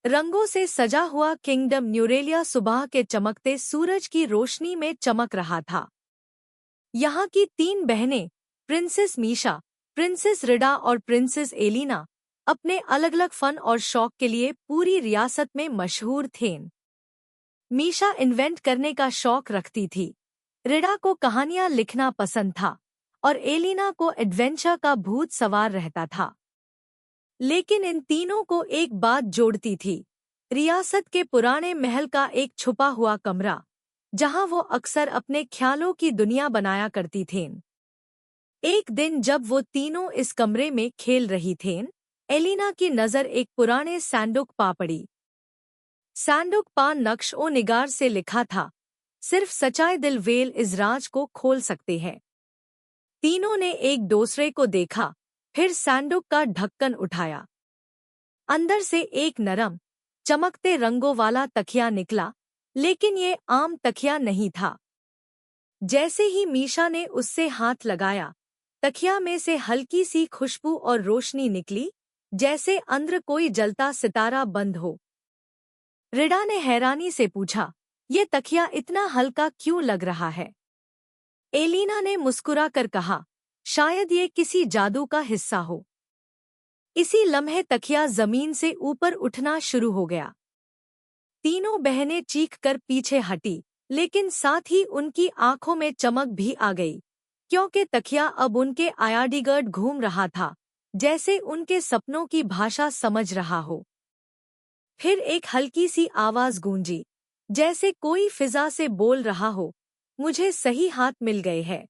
रंगों से सजा हुआ किंगडम न्यूरेलिया सुबह के चमकते सूरज की रोशनी में चमक रहा था। यहाँ की 3 बहनें, प्रिंसेस मीशा, प्रिंसेस रिडा और प्रिंसेस एलिना, अपने अलग अलग फन और शौक के लिए पूरी रियासत में मशहूर थीं। मीशा इन्वेंट करने का शौक रखती थी, रिडा को कहानियां लिखना पसंद था और एलिना को एडवेंचर का भूत सवार रहता था। लेकिन इन तीनों को एक बात जोड़ती थी, रियासत के पुराने महल का एक छुपा हुआ कमरा, जहां वो अक्सर अपने ख्यालों की दुनिया बनाया करती थीं। एक दिन जब वो तीनों इस कमरे में खेल रही थीं, एलिना की नज़र एक पुराने सैंडुक पा पड़ी। सैंडुक पा नक्श ओ निगार से लिखा था, सिर्फ सच्चाई दिल वेल इस राज को खोल सकते हैं। तीनों ने एक दूसरे को देखा, फिर सैंडुक का ढक्कन उठाया। अंदर से एक नरम, चमकते रंगों वाला तकिया निकला, लेकिन ये आम तकिया नहीं था। जैसे ही मीशा ने उससे हाथ लगाया, तकिया में से हल्की सी खुशबू और रोशनी निकली, जैसे अंदर कोई जलता सितारा बंद हो। रिडा ने हैरानी से पूछा, ये तकिया इतना हल्का क्यों लग रहा है? एलिना ने मुस्कुराकर कहा, शायद ये किसी जादू का हिस्सा हो। इसी लम्हे तकिया जमीन से ऊपर उठना शुरू हो गया। तीनों बहनें चीखकर पीछे हटी, लेकिन साथ ही उनकी आंखों में चमक भी आ गई, क्योंकि तकिया अब उनके आयाडीगर्ड घूम रहा था, जैसे उनके सपनों की भाषा समझ रहा हो। फिर एक हल्की सी आवाज गूंजी, जैसे कोई फिजा से बोल रहा हो, मुझे सही हाथ मिल गए हैं।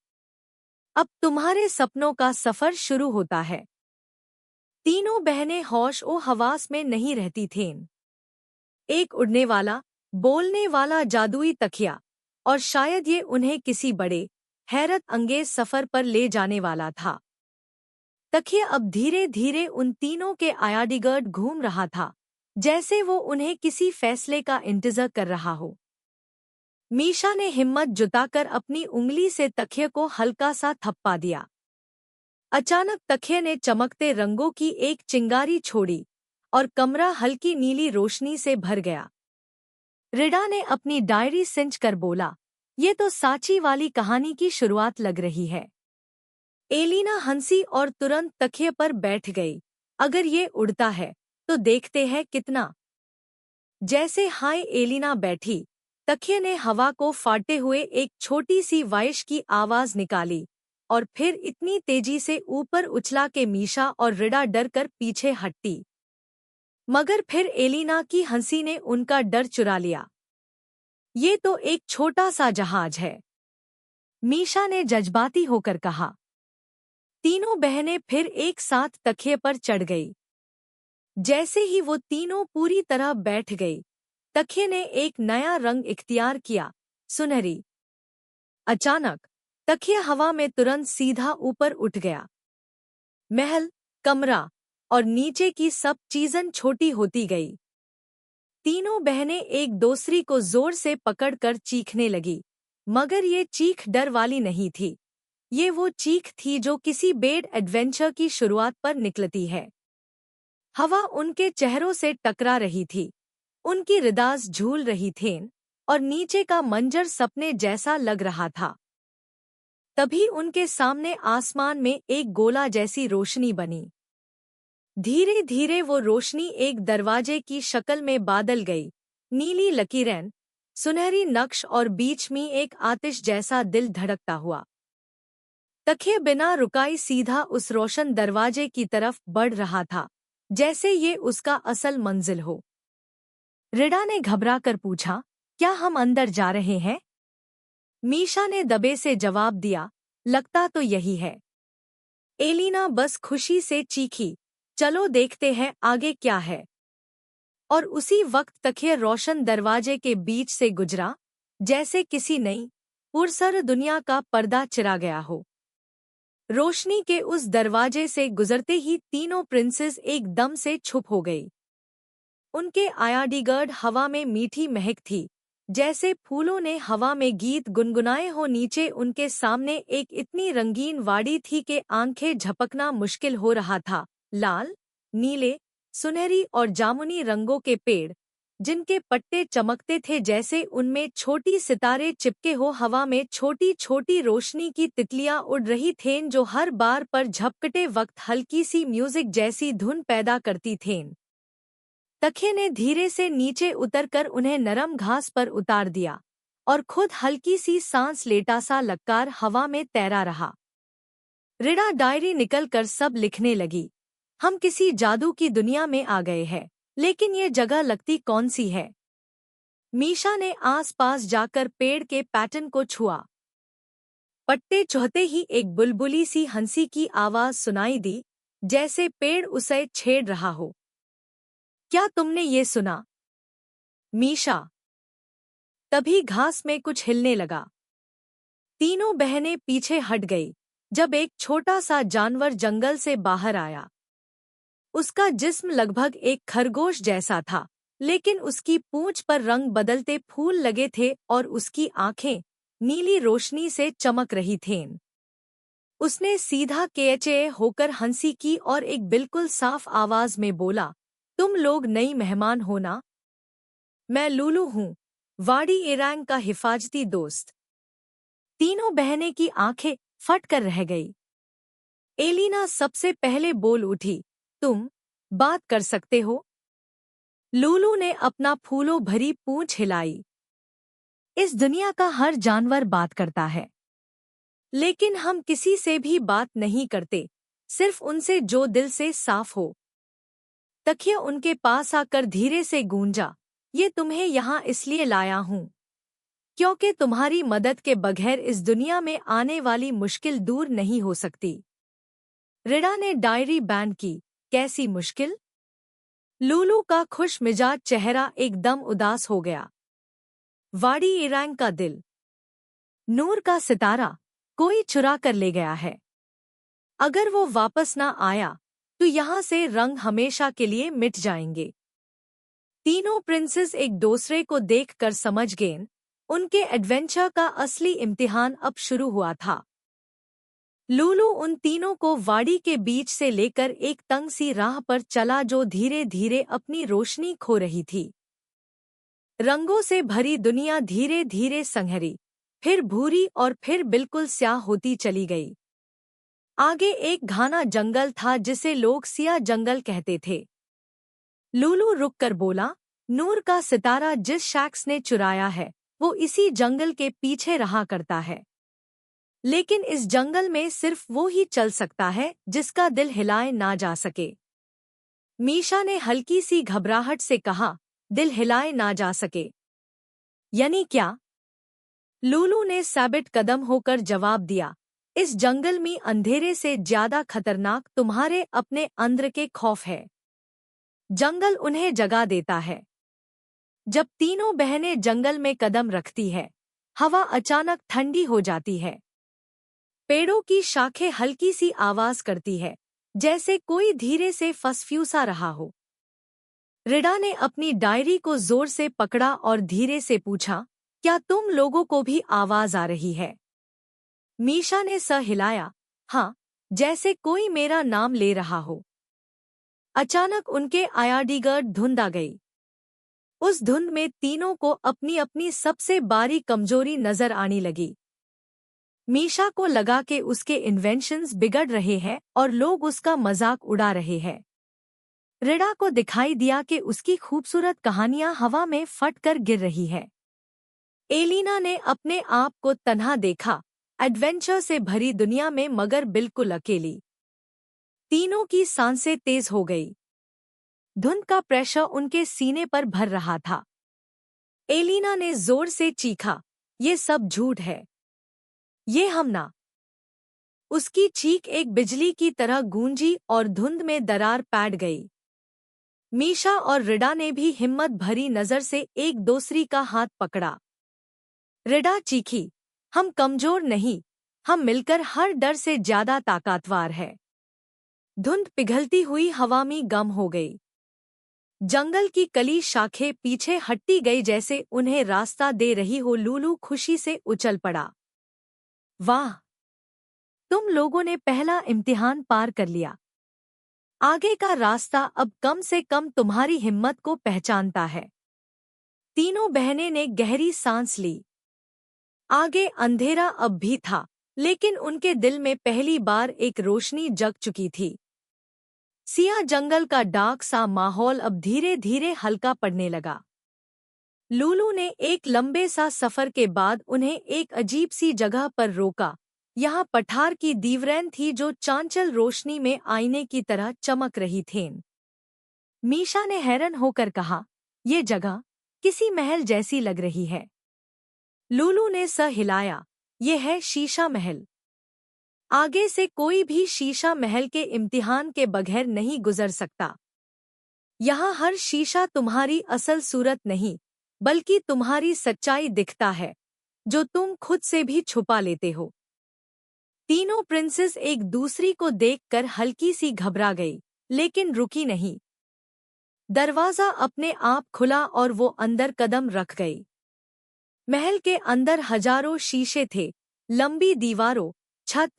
अब तुम्हारे सपनों का सफर शुरू होता है। तीनों बहनें होश ओ हवास में नहीं रहती थीं। एक उड़ने वाला, बोलने वाला जादुई तकिया, और शायद ये उन्हें किसी बड़े, हैरत अंगेज सफर पर ले जाने वाला था। तकिया अब धीरे धीरे उन तीनों के आयाडीगर्ड घूम रहा था, जैसे वो उन्हें किसी फैसले का इंतजार कर रहा हो। मीशा ने हिम्मत जुटाकर अपनी उंगली से तकिए को हल्का सा थप्पा दिया। अचानक तकिए ने चमकते रंगों की एक चिंगारी छोड़ी और कमरा हल्की नीली रोशनी से भर गया। रिडा ने अपनी डायरी सिंच कर बोला, ये तो साची वाली कहानी की शुरुआत लग रही है। एलिना हंसी और तुरंत तकिए पर बैठ गई। अगर ये उड़ता है तो देखते हैं कितना। जैसे हाय एलिना बैठी, तकिए ने हवा को फाड़ते हुए एक छोटी सी वाइश की आवाज निकाली और फिर इतनी तेजी से ऊपर उछला कि मीशा और रिडा डर कर पीछे हटती। मगर फिर एलिना की हंसी ने उनका डर चुरा लिया। ये तो एक छोटा सा जहाज है, मीशा ने जज्बाती होकर कहा। तीनों बहनें फिर एक साथ तकिए पर चढ़ गई। जैसे ही वो तीनों पूरी तरह बैठ गई, तकिए ने एक नया रंग इख्तियार किया, सुनहरी। अचानक तकिया हवा में तुरंत सीधा ऊपर उठ गया। महल, कमरा और नीचे की सब चीज़ें छोटी होती गई। तीनों बहनें एक दूसरी को जोर से पकड़कर चीखने लगी, मगर ये चीख डर वाली नहीं थी। ये वो चीख थी जो किसी बेड एडवेंचर की शुरुआत पर निकलती है। हवा उनके चेहरों से टकरा रही थी, उनकी रिदास झूल रही थीं और नीचे का मंजर सपने जैसा लग रहा था। तभी उनके सामने आसमान में एक गोला जैसी रोशनी बनी। धीरे धीरे वो रोशनी एक दरवाजे की शक्ल में बादल गई, नीली लकीरें, सुनहरी नक्श और बीच में एक आतिश जैसा दिल धड़कता हुआ। तकिया बिना रुकाई सीधा उस रोशन दरवाजे की तरफ बढ़ रहा था, जैसे ये उसका असल मंजिल हो। रिडा ने घबराकर पूछा, क्या हम अंदर जा रहे हैं? मीशा ने दबे से जवाब दिया, लगता तो यही है। एलिना बस खुशी से चीखी, चलो देखते हैं आगे क्या है। और उसी वक्त तकिया रोशन दरवाजे के बीच से गुजरा, जैसे किसी नई, पुरसर दुनिया का पर्दा चिरा गया हो। रोशनी के उस दरवाजे से गुजरते ही तीनों प्रिंसेस एकदम से छुप हो गई। उनके आयाडीगर्ड हवा में मीठी महक थी, जैसे फूलों ने हवा में गीत गुनगुनाए हो। नीचे उनके सामने एक इतनी रंगीन वाड़ी थी कि आंखें झपकना मुश्किल हो रहा था। लाल, नीले, सुनहरी और जामुनी रंगों के पेड़, जिनके पत्ते चमकते थे जैसे उनमें छोटी सितारे चिपके हो। हवा में छोटी छोटी रोशनी की तितलियां उड़ रही थीं जो हर बार पर झपकते वक्त हल्की सी म्यूजिक जैसी धुन पैदा करती थीं। तकिए ने धीरे से नीचे उतरकर उन्हें नरम घास पर उतार दिया और खुद हल्की सी सांस लेता सा लगकर हवा में तैरा रहा। रिडा डायरी निकलकर सब लिखने लगी। हम किसी जादू की दुनिया में आ गए हैं, लेकिन ये जगह लगती कौन सी है? मीशा ने आसपास जाकर पेड़ के पैटर्न को छुआ। पत्ते चुहते ही एक बुलबुली सी हंसी की आवाज सुनाई दी, जैसे पेड़ उसे छेड़ रहा हो। क्या तुमने ये सुना, मीशा? तभी घास में कुछ हिलने लगा। तीनों बहनें पीछे हट गई जब एक छोटा सा जानवर जंगल से बाहर आया। उसका जिस्म लगभग एक खरगोश जैसा था, लेकिन उसकी पूंछ पर रंग बदलते फूल लगे थे और उसकी आंखें नीली रोशनी से चमक रही थीं। उसने सीधा केचे होकर हंसी की और एक बिल्कुल साफ आवाज में बोला, तुम लोग नई मेहमान हो ना? मैं लूलू हूँ, वाडी एरैंग का हिफाजती दोस्त। तीनों बहनें की आंखें फट कर रह गई। एलिना सबसे पहले बोल उठी, तुम बात कर सकते हो? लूलू ने अपना फूलों भरी पूंछ हिलाई। इस दुनिया का हर जानवर बात करता है, लेकिन हम किसी से भी बात नहीं करते, सिर्फ उनसे जो दिल से साफ हो। तकिया उनके पास आकर धीरे से गूंजा, ये तुम्हें यहाँ इसलिए लाया हूँ क्योंकि तुम्हारी मदद के बगैर इस दुनिया में आने वाली मुश्किल दूर नहीं हो सकती। रिडा ने डायरी बैंड की, कैसी मुश्किल? लूलू का खुश मिजाज चेहरा एकदम उदास हो गया। वाडी एरैंग का दिल, नूर का सितारा, कोई चुरा कर ले गया है। अगर वो वापस ना आया तो यहाँ से रंग हमेशा के लिए मिट जाएंगे। तीनों प्रिंसेस एक दूसरे को देखकर समझ गए, उनके एडवेंचर का असली इम्तिहान अब शुरू हुआ था। लूलू उन तीनों को वाड़ी के बीच से लेकर एक तंग सी राह पर चला जो धीरे धीरे अपनी रोशनी खो रही थी। रंगों से भरी दुनिया धीरे धीरे संहरी, फिर भूरी और फिर बिल्कुल स्याह होती चली गई। आगे एक घना जंगल था जिसे लोग सिया जंगल कहते थे। लूलू रुककर बोला, नूर का सितारा जिस शख्स ने चुराया है वो इसी जंगल के पीछे रहा करता है, लेकिन इस जंगल में सिर्फ वो ही चल सकता है जिसका दिल हिलाए ना जा सके। मीशा ने हल्की सी घबराहट से कहा, दिल हिलाए ना जा सके यानी क्या? लूलू ने साबित कदम होकर जवाब दिया, इस जंगल में अंधेरे से ज्यादा खतरनाक तुम्हारे अपने अंदर के खौफ है। जंगल उन्हें जगा देता है। जब तीनों बहनें जंगल में कदम रखती है, हवा अचानक ठंडी हो जाती है। पेड़ों की शाखें हल्की सी आवाज करती है, जैसे कोई धीरे से फसफ्यूसा रहा हो। रिडा ने अपनी डायरी को जोर से पकड़ा और धीरे से पूछा, क्या तुम लोगों को भी आवाज आ रही है? मीशा ने सर हिलाया, हाँ, जैसे कोई मेरा नाम ले रहा हो। अचानक उनके आयाडीगर्ड धुंध आ गई। उस धुंध में तीनों को अपनी अपनी सबसे बारी कमजोरी नजर आने लगी। मीशा को लगा कि उसके इन्वेंशंस बिगड़ रहे हैं और लोग उसका मजाक उड़ा रहे हैं। रिडा को दिखाई दिया कि उसकी खूबसूरत कहानियां हवा में फटकर गिर रही है। एलिना ने अपने आप को तन्हा देखा, एडवेंचर से भरी दुनिया में मगर बिल्कुल अकेली। तीनों की सांसें तेज हो गई। धुंध का प्रेशर उनके सीने पर भर रहा था। एलिना ने जोर से चीखा, ये सब झूठ है, ये हम ना। उसकी चीख एक बिजली की तरह गूंजी और धुंध में दरार पैड गई। मीशा और रिडा ने भी हिम्मत भरी नजर से एक दूसरी का हाथ पकड़ा। रिडा चीखी, हम कमजोर नहीं, हम मिलकर हर डर से ज्यादा ताकतवर है। धुंध पिघलती हुई हवा में गम हो गई। जंगल की कली शाखें पीछे हटती गई जैसे उन्हें रास्ता दे रही हो। लूलू खुशी से उछल पड़ा, वाह, तुम लोगों ने पहला इम्तिहान पार कर लिया। आगे का रास्ता अब कम से कम तुम्हारी हिम्मत को पहचानता है। तीनों बहनें ने गहरी सांस ली। आगे अंधेरा अब भी था, लेकिन उनके दिल में पहली बार एक रोशनी जग चुकी थी। सिया जंगल का डार्क सा माहौल अब धीरे धीरे हल्का पड़ने लगा। लूलू ने एक लंबे सा सफर के बाद उन्हें एक अजीब सी जगह पर रोका। यहाँ पठार की दीवारें थी जो चांचल रोशनी में आईने की तरह चमक रही थीं। मीशा ने हैरान होकर कहा, ये जगह किसी महल जैसी लग रही है। लूलू ने सर हिलाया, ये है शीशा महल। आगे से कोई भी शीशा महल के इम्तिहान के बगैर नहीं गुजर सकता। यहाँ हर शीशा तुम्हारी असल सूरत नहीं, बल्कि तुम्हारी सच्चाई दिखता है, जो तुम खुद से भी छुपा लेते हो। तीनों प्रिंसेस एक दूसरी को देखकर हल्की सी घबरा गई, लेकिन रुकी नहीं। दरवाजा अपने आप खुला और वो अंदर कदम रख गई। महल के अंदर हजारों शीशे थे, लंबी दीवारों, छत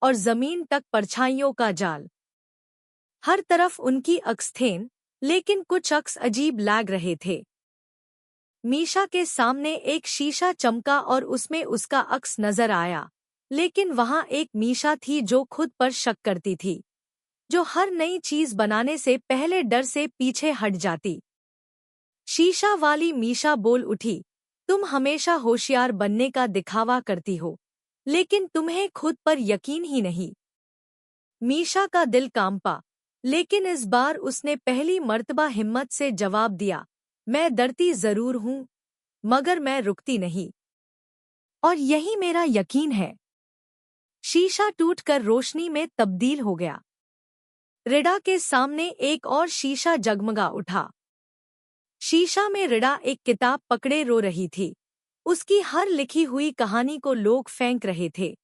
और जमीन तक परछाइयों का जाल। हर तरफ उनकी अक्स थे, लेकिन कुछ अक्स अजीब लग रहे थे। मीशा के सामने एक शीशा चमका और उसमें उसका अक्स नजर आया, लेकिन वहां एक मीशा थी जो खुद पर शक करती थी, जो हर नई चीज बनाने से पहले डर से पीछे हट जाती। शीशा वाली मीशा बोल उठी, तुम हमेशा होशियार बनने का दिखावा करती हो, लेकिन तुम्हें खुद पर यकीन ही नहीं। मीशा का दिल कांपा, लेकिन इस बार उसने पहली मर्तबा हिम्मत से जवाब दिया, मैं डरती जरूर हूं, मगर मैं रुकती नहीं। और यही मेरा यकीन है। शीशा टूटकर रोशनी में तब्दील हो गया। रिडा के सामने एक और शीशा जगमगा उठा। शीशा में रिडा एक किताब पकड़े रो रही थी। उसकी हर लिखी हुई कहानी को लोग फेंक रहे थे।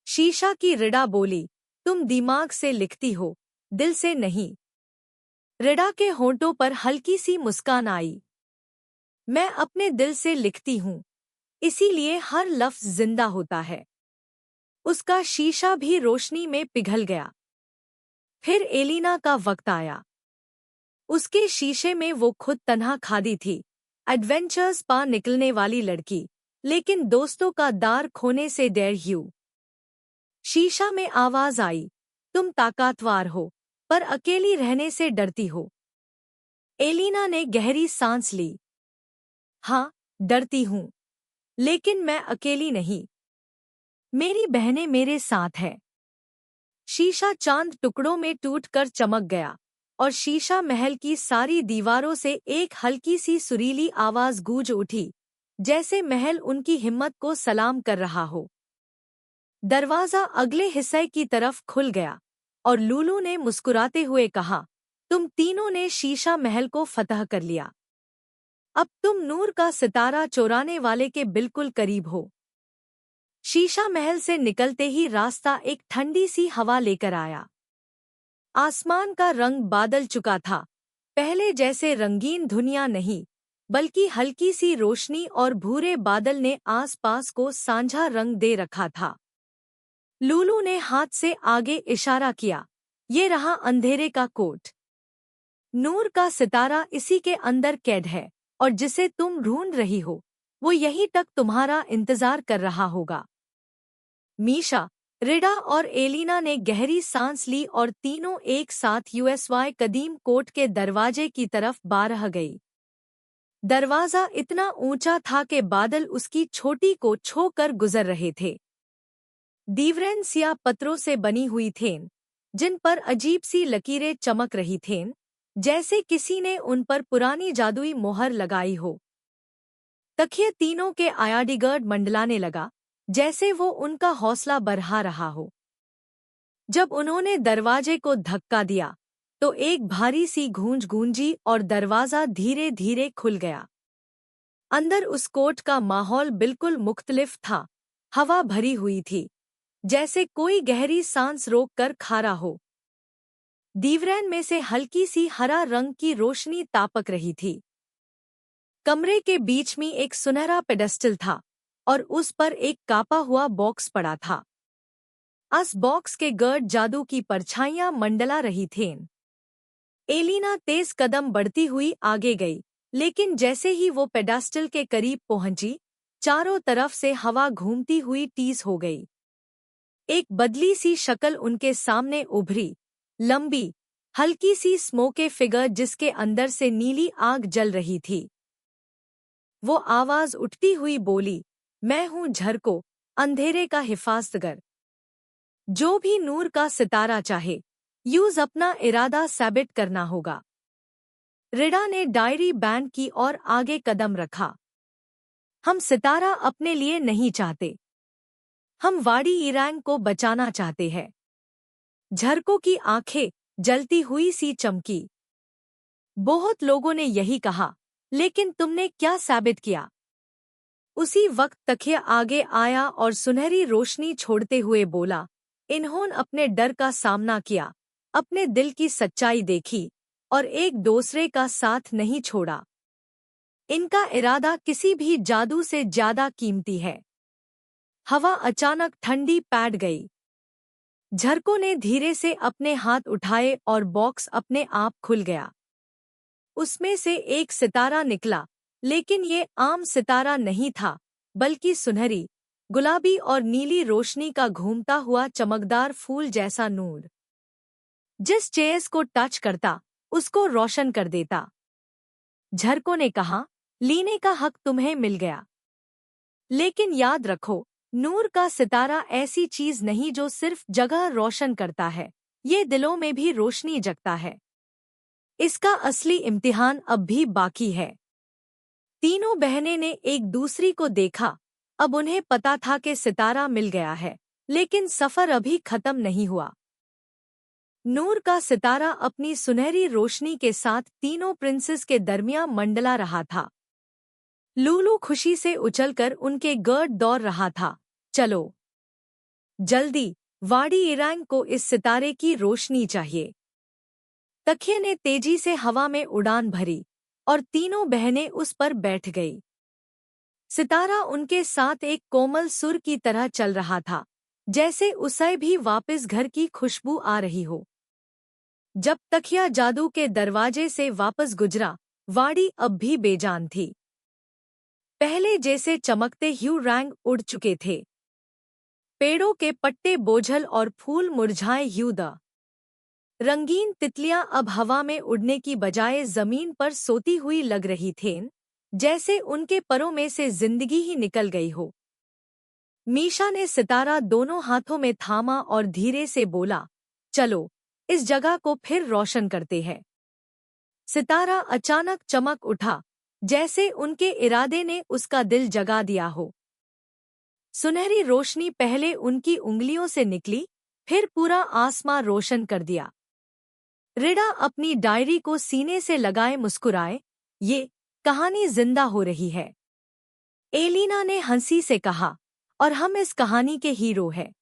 शीशा की रिडा बोली, तुम दिमाग से लिखती हो, दिल से नहीं। रिडा के होंठों पर हल्की सी मुस्कान आई। मैं अपने दिल से लिखती हूँ, इसीलिए हर लफ्ज जिंदा होता है। उसका शीशा भी रोशनी में पिघल गया। फिर एलिना का वक्त आया। उसके शीशे में वो खुद तन्हा खादी थी, एडवेंचर्स पा निकलने वाली लड़की, लेकिन दोस्तों का दार खोने से डर ह्यू। शीशा में आवाज आई, तुम ताकतवर हो, पर अकेली रहने से डरती हो। एलिना ने गहरी सांस ली। हाँ, डरती हूँ, लेकिन मैं अकेली नहीं। मेरी बहनें मेरे साथ हैं। शीशा चांद टुकड़ों में टूटकर चमक गया, और शीशा महल की सारी दीवारों से एक हल्की सी सुरीली आवाज गूंज उठी, जैसे महल उनकी हिम्मत को सलाम कर रहा हो। दरवाजा अगले हिस्से की तरफ खुल गया, और लूलू ने मुस्कुराते हुए कहा, तुम तीनों ने शीशा महल को फतह कर लिया। अब तुम नूर का सितारा चुराने वाले के बिल्कुल करीब हो। शीशा महल से निकलते ही रास्ता एक ठंडी सी हवा लेकर आया। आसमान का रंग बादल चुका था, पहले जैसे रंगीन धुनिया नहीं, बल्कि हल्की सी रोशनी और भूरे बादल ने आसपास को सांझा रंग दे रखा था। लूलू ने हाथ से आगे इशारा किया, ये रहा अंधेरे का कोट। नूर का सितारा इसी के अंदर कैद है, और जिसे तुम ढूंढ रही हो, वो यहीं तक तुम्हारा इंतजार कर रहा होगा। मीशा, रिडा और एलिना ने गहरी सांस ली और तीनों एक साथ यूएसवाई कदीम कोर्ट के दरवाजे की तरफ बारह गई। दरवाजा इतना ऊंचा था कि बादल उसकी छोटी को छूकर गुजर रहे थे। दीवारें सिया पत्थरों से बनी हुई थीं, जिन पर अजीब सी लकीरें चमक रही थीं, जैसे किसी ने उन पर पुरानी जादुई मोहर लगाई हो। तकिया तीनों के आयाडीगर्ड मंडलाने लगा, जैसे वो उनका हौसला बढ़ा रहा हो। जब उन्होंने दरवाजे को धक्का दिया, तो एक भारी सी गूंज गूंजी और दरवाजा धीरे धीरे खुल गया। अंदर उस कोर्ट का माहौल बिल्कुल मुख्तलिफ था। हवा भरी हुई थी, जैसे कोई गहरी सांस रोक कर खड़ा हो। दीवारें में से हल्की सी हरा रंग की रोशनी तापक रही थी। कमरे के बीच में एक सुनहरा पेडेस्टल था, और उस पर एक कापा हुआ बॉक्स पड़ा था। आस बॉक्स के गर्द जादू की परछाइयां मंडला रही थीं। एलिना तेज कदम बढ़ती हुई आगे गई, लेकिन जैसे ही वो पेडास्टल के करीब पहुंची, चारों तरफ से हवा घूमती हुई टीस हो गई। एक बदली सी शक्ल उनके सामने उभरी, लंबी, हल्की सी स्मोके फिगर जिसके अंदर से नीली आग जल रही थी। वो आवाज उठती हुई बोली, मैं हूँ झरको, अंधेरे का हिफाजतगर। जो भी नूर का सितारा चाहे, यूज अपना इरादा साबित करना होगा। रिडा ने डायरी बैंड की और आगे कदम रखा। हम सितारा अपने लिए नहीं चाहते, हम वाड़ी ईरैंग को बचाना चाहते हैं। झरको की आंखें जलती हुई सी चमकी। बहुत लोगों ने यही कहा, लेकिन तुमने क्या साबित किया? उसी वक्त तकिया आगे आया और सुनहरी रोशनी छोड़ते हुए बोला, इन्होंने अपने डर का सामना किया, अपने दिल की सच्चाई देखी और एक दूसरे का साथ नहीं छोड़ा। इनका इरादा किसी भी जादू से ज्यादा कीमती है। हवा अचानक ठंडी पैठ गई। झरको ने धीरे से अपने हाथ उठाए और बॉक्स अपने आप खुल गया। उसमें से एक सितारा निकला, लेकिन ये आम सितारा नहीं था, बल्कि सुनहरी, गुलाबी और नीली रोशनी का घूमता हुआ चमकदार फूल जैसा नूर। जिस चेस को टच करता, उसको रोशन कर देता। झरको ने कहा, लेने का हक तुम्हें मिल गया। लेकिन याद रखो, नूर का सितारा ऐसी चीज नहीं जो सिर्फ जगह रोशन करता है, ये दिलों में भी रोशनी जगता है। इसका असली इम्तिहान अब भी बाकी है। तीनों बहनें ने एक दूसरी को देखा। अब उन्हें पता था कि सितारा मिल गया है, लेकिन सफर अभी खत्म नहीं हुआ। नूर का सितारा अपनी सुनहरी रोशनी के साथ तीनों प्रिंसेस के दरमियान मंडला रहा था। लूलू खुशी से उछलकर उनके गर्द दौड़ रहा था। चलो जल्दी, वाड़ी ईरैंग को इस सितारे की रोशनी चाहिए। तकिया ने तेजी से हवा में उड़ान भरी और तीनों बहनें उस पर बैठ गई। सितारा उनके साथ एक कोमल सुर की तरह चल रहा था, जैसे उसे भी वापस घर की खुशबू आ रही हो। जब तकिया जादू के दरवाजे से वापस गुजरा, वाड़ी अब भी बेजान थी। पहले जैसे चमकते ह्यू रंग उड़ चुके थे। पेड़ों के पत्ते बोझल और फूल मुरझाए ह्यू द रंगीन तितलियां अब हवा में उड़ने की बजाय जमीन पर सोती हुई लग रही थीं, जैसे उनके परों में से जिंदगी ही निकल गई हो। मीशा ने सितारा दोनों हाथों में थामा और धीरे से बोला, चलो इस जगह को फिर रोशन करते हैं। सितारा अचानक चमक उठा, जैसे उनके इरादे ने उसका दिल जगा दिया हो। सुनहरी रोशनी पहले उनकी उंगलियों से निकली, फिर पूरा आसमां रोशन कर दिया। रिडा अपनी डायरी को सीने से लगाए मुस्कुराए, ये कहानी जिंदा हो रही है। एलिना ने हंसी से कहा, और हम इस कहानी के हीरो हैं।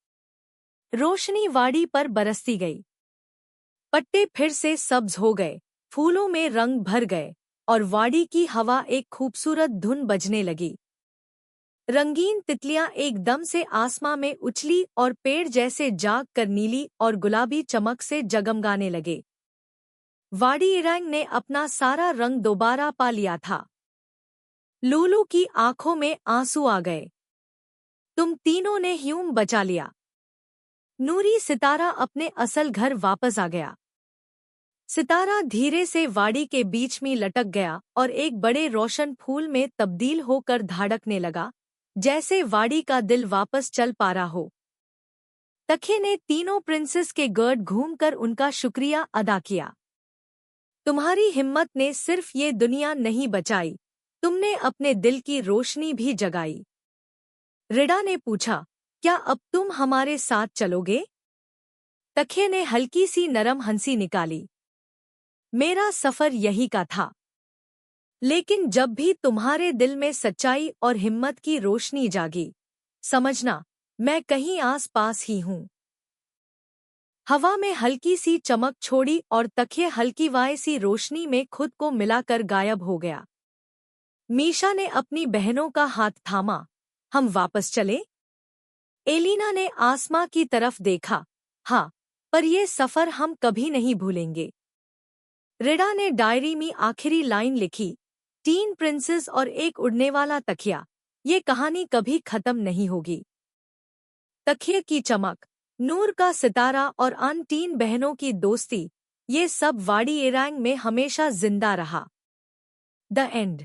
रोशनी वाड़ी पर बरसती गई। पत्ते फिर से सब्ज हो गए, फूलों में रंग भर गए और वाड़ी की हवा एक खूबसूरत धुन बजने लगी। रंगीन तितलियां एकदम से आसमां में उछली और पेड़ जैसे जाग कर नीली और गुलाबी चमक से जगमगाने लगे। वाड़ी ईरैंग ने अपना सारा रंग दोबारा पा लिया था। लूलू की आंखों में आंसू आ गए। तुम तीनों ने ह्यूम बचा लिया। नूरी सितारा अपने असल घर वापस आ गया। सितारा धीरे से वाड़ी के बीच में लटक गया और एक बड़े रोशन फूल में तब्दील होकर धड़कने लगा, जैसे वाड़ी का दिल वापस चल पा रहा हो। तकिया ने तीनों प्रिंसेस के गर्द घूमकर उनका शुक्रिया अदा किया। तुम्हारी हिम्मत ने सिर्फ ये दुनिया नहीं बचाई, तुमने अपने दिल की रोशनी भी जगाई। रिडा ने पूछा, क्या अब तुम हमारे साथ चलोगे? तकिया ने हल्की सी नरम हंसी निकाली। मेरा सफर यही का था। लेकिन जब भी तुम्हारे दिल में सच्चाई और हिम्मत की रोशनी जागी, समझना, मैं कहीं आस पास ही हूँ। हवा में हल्की सी चमक छोड़ी और तकिया हल्की वाय सी रोशनी में खुद को मिलाकर गायब हो गया। मीशा ने अपनी बहनों का हाथ थामा। हम वापस चले? एलिना ने आसमा की तरफ देखा। हाँ, पर ये सफर हम कभी नहीं भूलेंगे। रिडा ने डायरी में आखिरी लाइन लिखी, 3 प्रिंसेस और एक उड़ने वाला तकिया। ये कहानी कभी खत्म नहीं होगी। तकिए की चमक, नूर का सितारा और अन 3 बहनों की दोस्ती, ये सब वाडी एरांग में हमेशा जिंदा रहा। The end.